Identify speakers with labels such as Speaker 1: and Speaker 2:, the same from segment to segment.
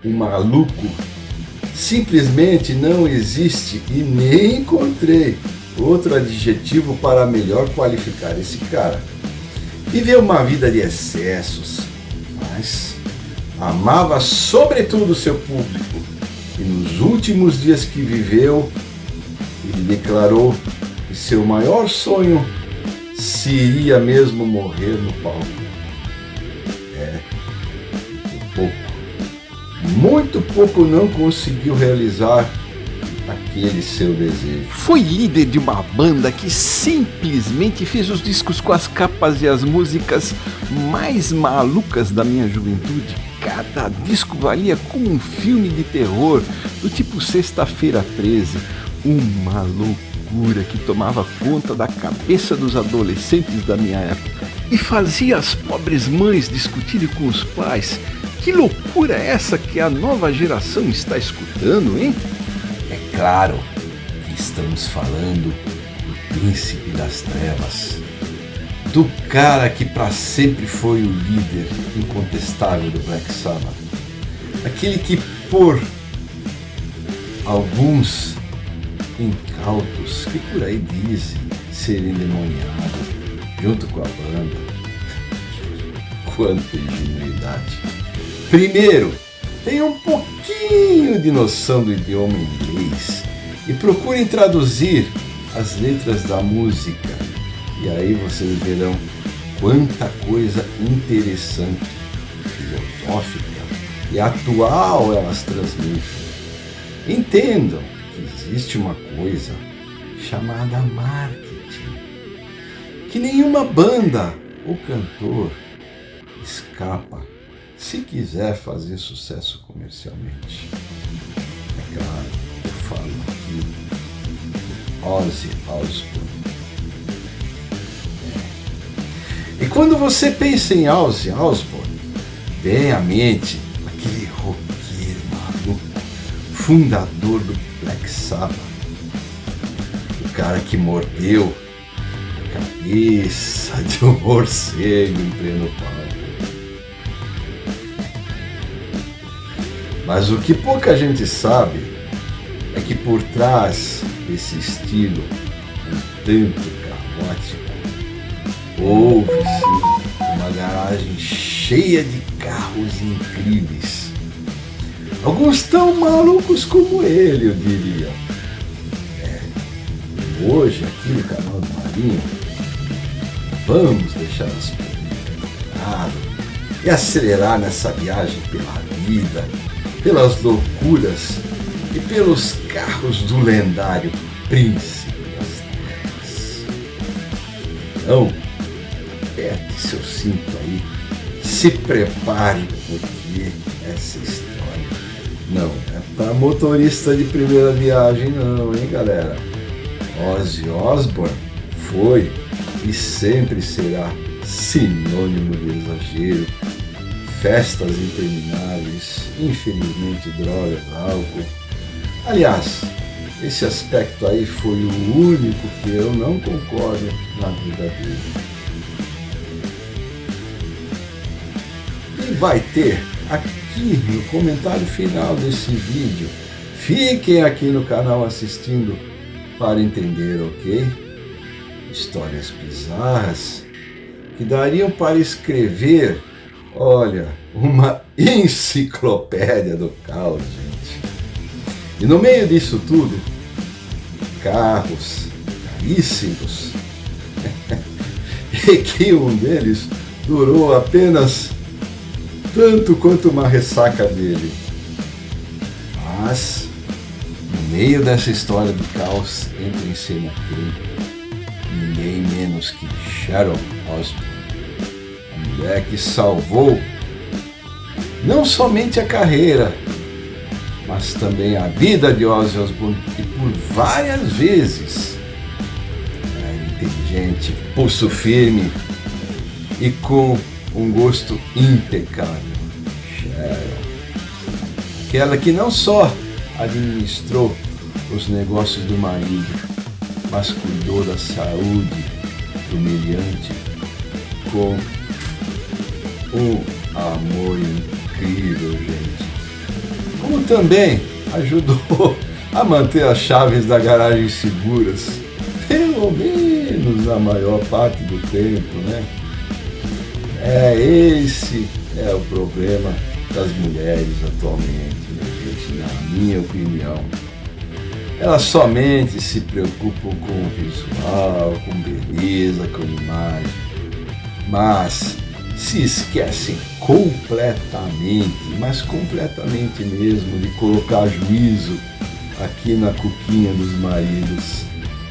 Speaker 1: um maluco. Simplesmente não existe e nem encontrei outro adjetivo para melhor qualificar esse cara. Viveu uma vida de excessos, mas amava sobretudo seu público. E nos últimos dias que viveu, ele declarou que seu maior sonho seria mesmo morrer no palco. Muito pouco não conseguiu realizar aquele seu desejo.
Speaker 2: Foi líder de uma banda que simplesmente fez os discos com as capas e as músicas mais malucas da minha juventude. Cada disco valia como um filme de terror, do tipo Sexta-feira 13, uma loucura que tomava conta da cabeça dos adolescentes da minha época e fazia as pobres mães discutirem com os pais. Que loucura é essa que a nova geração está escutando, hein?
Speaker 1: É claro que estamos falando do príncipe das trevas, do cara que para sempre foi o líder incontestável do Black Sabbath, aquele que por alguns incautos que por aí dizem ser endemoniado junto com a banda. Quanta ingenuidade! Primeiro, tenha um pouquinho de noção do idioma inglês e procurem traduzir as letras da música. E aí vocês verão quanta coisa interessante, filosófica e atual elas transmitem. Entendam que existe uma coisa chamada marketing, que nenhuma banda ou cantor escapa se quiser fazer sucesso comercialmente. É claro, eu falo aqui do Ozzy Osbourne. E quando você pensa em Ozzy Osbourne, vem à mente aquele roqueiro maluco, fundador do Black Sabbath, o cara que mordeu a cabeça de um morcego em pleno palco. Mas o que pouca gente sabe é que por trás desse estilo um tanto caótico, houve-se uma garagem cheia de carros incríveis. Alguns tão malucos como ele, eu diria. Hoje, aqui no canal do Marinho, vamos deixar as políticas de lado e acelerar nessa viagem pela vida, pelas loucuras e pelos carros do lendário Príncipe das Trevas. Então, aperte seu cinto aí, se prepare, porque essa história não é para motorista de primeira viagem não, hein, galera? Ozzy Osbourne foi e sempre será sinônimo de exagero, festas intermináveis, infelizmente drogas, álcool. Aliás, esse aspecto aí foi o único que eu não concordo na vida dele. E vai ter aqui no comentário final desse vídeo. Fiquem aqui no canal assistindo para entender, ok? Histórias bizarras que dariam para escrever, olha, uma enciclopédia do caos, gente. E no meio disso tudo, carros caríssimos, e que um deles durou apenas tanto quanto uma ressaca dele. Mas, no meio dessa história de caos, entra em cena ninguém menos que Sharon Osbourne, a mulher que salvou não somente a carreira, mas também a vida de Ozzy Osbourne, e por várias vezes. Inteligente, pulso firme e com um gosto impecável. Sharon, aquela que não só administrou os negócios do marido, mas cuidou da saúde do meliante com um amor incrível, gente. também ajudou a manter as chaves da garagem seguras, pelo menos na maior parte do tempo, né? Esse é o problema das mulheres atualmente, né, gente? Na minha opinião. Elas somente se preocupam com o visual, com beleza, com imagem, mas se esquecem completamente, mas completamente mesmo, de colocar juízo aqui na cuquinha dos maridos,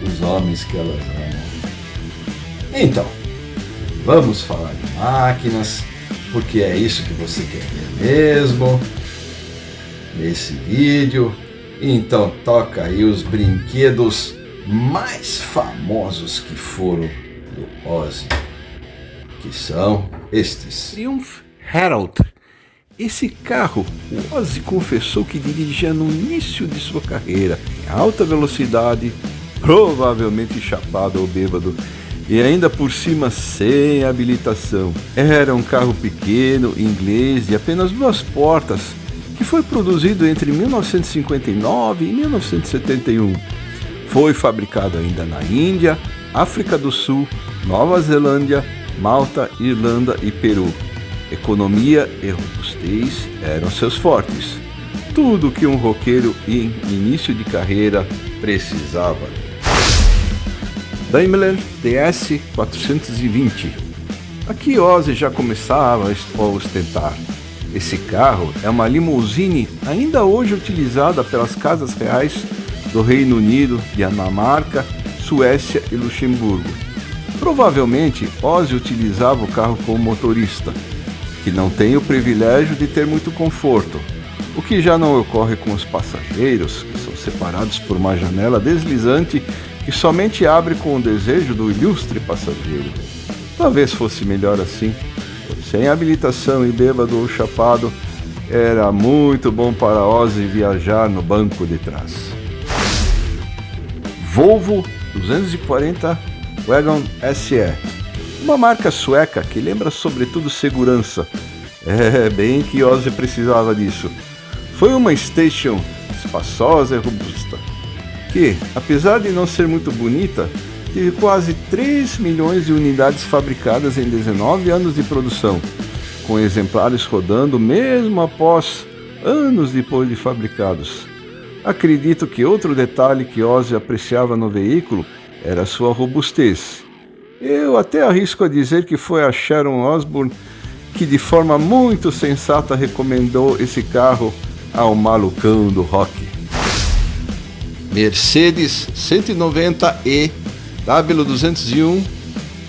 Speaker 1: os homens que elas amam. Então, vamos falar de máquinas, porque é isso que você quer ver mesmo nesse vídeo. Então toca aí os brinquedos mais famosos que foram do Ozzy, que são estes.
Speaker 2: Triumph Herald. Esse carro, o Ozzy confessou que dirigia no início de sua carreira, em alta velocidade, provavelmente chapado ou bêbado, e ainda por cima sem habilitação. Era um carro pequeno, inglês, de apenas 2 portas, que foi produzido entre 1959 e 1971. Foi fabricado ainda na Índia, África do Sul, Nova Zelândia, Malta, Irlanda e Peru. Economia e robustez eram seus fortes. Tudo que um roqueiro em início de carreira precisava. Daimler DS 420. Aqui Ozzy já começava a ostentar. Esse carro é uma limusine ainda hoje utilizada pelas casas reais do Reino Unido, Dinamarca, Suécia e Luxemburgo. Provavelmente Ozzy utilizava o carro como motorista, que não tem o privilégio de ter muito conforto, o que já não ocorre com os passageiros, que são separados por uma janela deslizante que somente abre com o desejo do ilustre passageiro. Talvez fosse melhor assim. Sem habilitação e bêbado ou chapado, era muito bom para Ozzy viajar no banco de trás. Volvo 240 Wagon SE, uma marca sueca que lembra sobretudo segurança. Bem que Ozzy precisava disso. Foi uma station espaçosa e robusta, que, apesar de não ser muito bonita, teve quase 3 milhões de unidades fabricadas em 19 anos de produção, com exemplares rodando mesmo após anos depois de fabricados. Acredito que outro detalhe que Ozzy apreciava no veículo era sua robustez. Eu até arrisco a dizer que foi a Sharon Osbourne que de forma muito sensata recomendou esse carro ao malucão do rock. Mercedes 190E W201,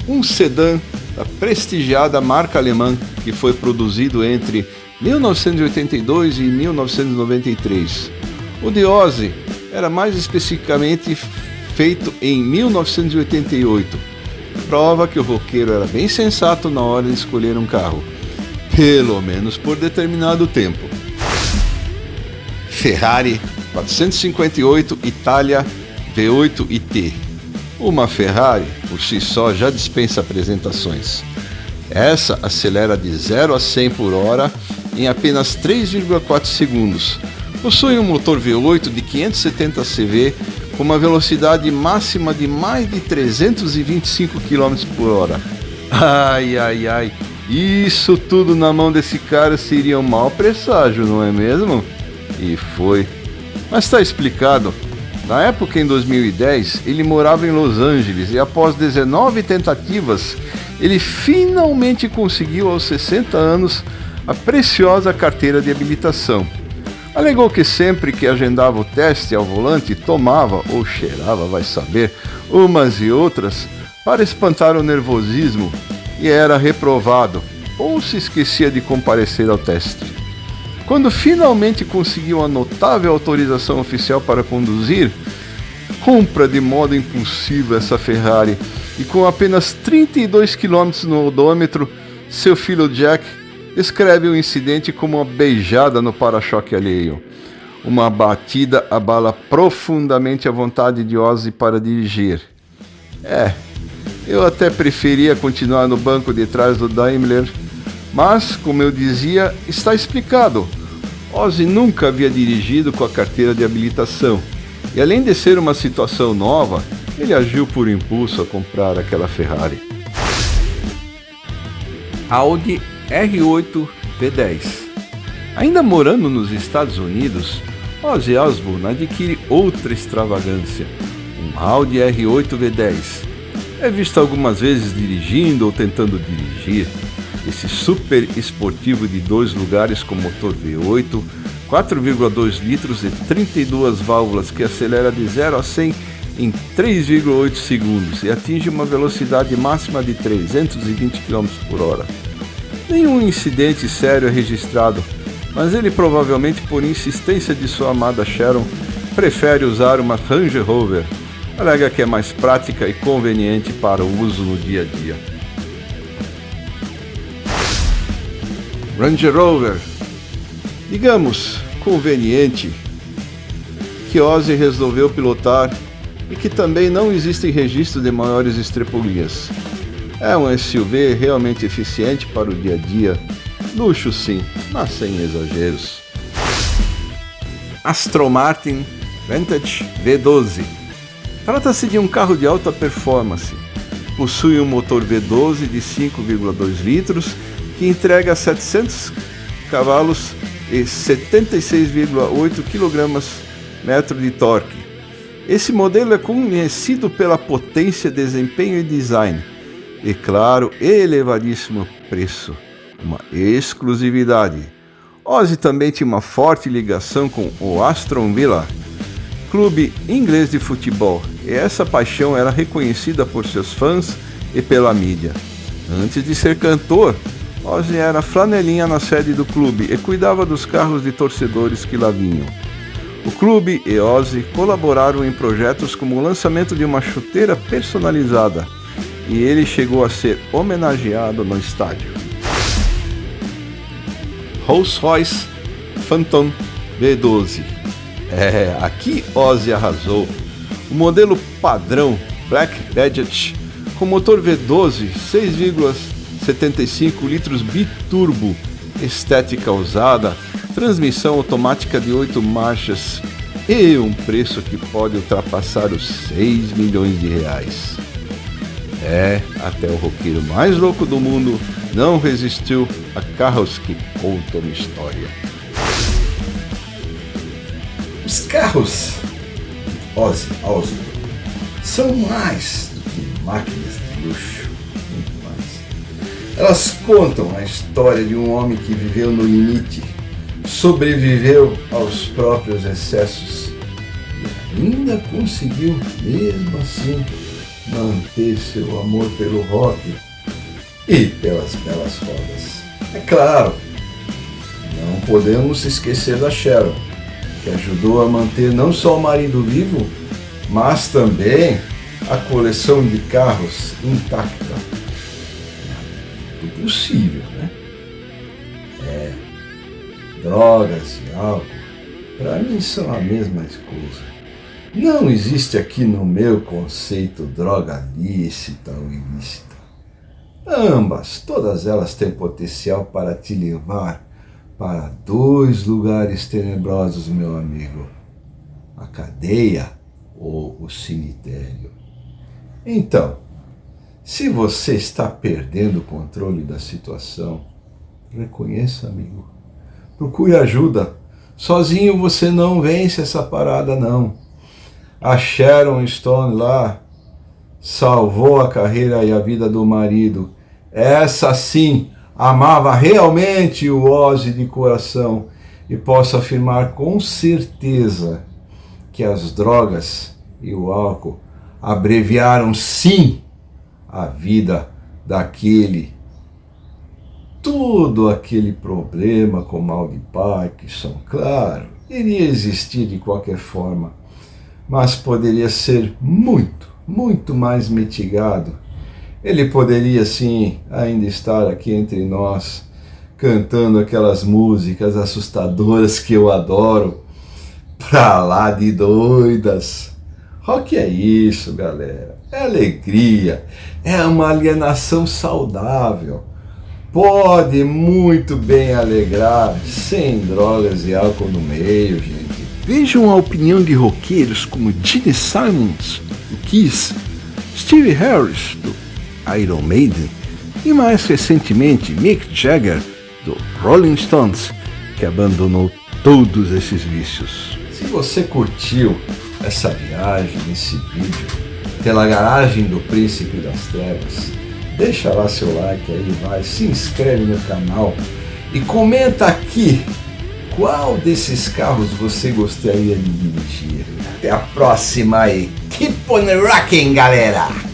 Speaker 2: um sedã da prestigiada marca alemã que foi produzido entre 1982 e 1993. O de Ozzy era mais especificamente feito em 1988. Prova que o roqueiro era bem sensato na hora de escolher um carro, pelo menos por determinado tempo. Ferrari 458 Italia V8 IT. Uma Ferrari, por si só, já dispensa apresentações. Essa acelera de 0 a 100 por hora em apenas 3,4 segundos. Possui um motor V8 de 570 CV com uma velocidade máxima de mais de 325 km por hora. Ai, isso tudo na mão desse cara seria um mau presságio, não é mesmo? E foi. Mas está explicado. Na época, em 2010, ele morava em Los Angeles e após 19 tentativas, ele finalmente conseguiu aos 60 anos a preciosa carteira de habilitação. Alegou que sempre que agendava o teste ao volante, tomava, ou cheirava, vai saber, umas e outras para espantar o nervosismo e era reprovado, ou se esquecia de comparecer ao teste. Quando finalmente conseguiu a notável autorização oficial para conduzir, compra de modo impulsivo essa Ferrari e com apenas 32 km no odômetro, seu filho Jack descreve o incidente como uma beijada no para-choque alheio. Uma batida abala profundamente a vontade de Ozzy para dirigir. Eu até preferia continuar no banco de trás do Daimler, mas, como eu dizia, está explicado. Ozzy nunca havia dirigido com a carteira de habilitação, e além de ser uma situação nova, ele agiu por impulso a comprar aquela Ferrari. Audi R8 V10. Ainda morando nos Estados Unidos, Ozzy Osbourne adquire outra extravagância, um Audi R8 V10. É visto algumas vezes dirigindo ou tentando dirigir. Esse super esportivo de 2 lugares com motor V8, 4,2 litros e 32 válvulas que acelera de 0 a 100 em 3,8 segundos e atinge uma velocidade máxima de 320 km por hora. Nenhum incidente sério é registrado, mas ele provavelmente, por insistência de sua amada Sharon, prefere usar uma Range Rover. Alega que é mais prática e conveniente para o uso no dia a dia. Range Rover. Digamos, conveniente, que Ozzy resolveu pilotar e que também não existem registros de maiores estrepulias. É um SUV realmente eficiente para o dia a dia, luxo sim, mas sem exageros. Aston Martin Vantage V12. Trata-se de um carro de alta performance. Possui um motor V12 de 5,2 litros que entrega 700 cavalos e 76,8 kgm de torque. Esse modelo é conhecido pela potência, desempenho e design, e claro, elevadíssimo preço, uma exclusividade. Ozzy também tinha uma forte ligação com o Aston Villa, clube inglês de futebol, e essa paixão era reconhecida por seus fãs e pela mídia. Antes de ser cantor, Ozzy era flanelinha na sede do clube e cuidava dos carros de torcedores que lá vinham. O clube e Ozzy colaboraram em projetos como o lançamento de uma chuteira personalizada, e ele chegou a ser homenageado no estádio. Rolls-Royce Phantom V12. Aqui Ozzy arrasou. O modelo padrão Black Badge com motor V12 6,75 litros biturbo, estética ousada, transmissão automática de 8 marchas e um preço que pode ultrapassar os 6 milhões de reais. Até o roqueiro mais louco do mundo não resistiu a carros que contam história.
Speaker 1: Os carros Ozzy Osbourne são mais do que máquinas de luxo, muito mais. Elas contam a história de um homem que viveu no limite, sobreviveu aos próprios excessos e ainda conseguiu, mesmo assim, manter seu amor pelo rock e pelas belas rodas. É claro, não podemos esquecer da Sharon, que ajudou a manter não só o marido vivo, mas também a coleção de carros intacta. É possível, né? Drogas e álcool, para mim são a mesma coisa. Não existe aqui no meu conceito droga lícita ou ilícita. Ambas, todas elas têm potencial para te levar para 2 lugares tenebrosos, meu amigo: a cadeia ou o cemitério. Então, se você está perdendo o controle da situação, reconheça, amigo. Procure ajuda. Sozinho você não vence essa parada, não. A Sharon Stone lá salvou a carreira e a vida do marido. Essa sim amava realmente o Ozzy de coração, e posso afirmar com certeza que as drogas e o álcool abreviaram sim a vida daquele. Todo aquele problema com mal de Parkinson, claro, iria existir de qualquer forma, mas poderia ser muito, muito mais mitigado. Ele poderia sim ainda estar aqui entre nós, cantando aquelas músicas assustadoras que eu adoro, pra lá de doidas. Rock é isso, galera, é alegria, é uma alienação saudável. pode muito bem alegrar sem drogas e álcool no meio, gente.
Speaker 2: Vejam a opinião de roqueiros como Gene Simmons, do Kiss, Steve Harris, do Iron Maiden, e mais recentemente Mick Jagger, do Rolling Stones, que abandonou todos esses vícios.
Speaker 1: Se você curtiu essa viagem, esse vídeo, pela garagem do Príncipe das Trevas, deixa lá seu like aí, vai, se inscreve no canal e comenta aqui qual desses carros você gostaria de dirigir. Até a próxima e keep on rocking, galera!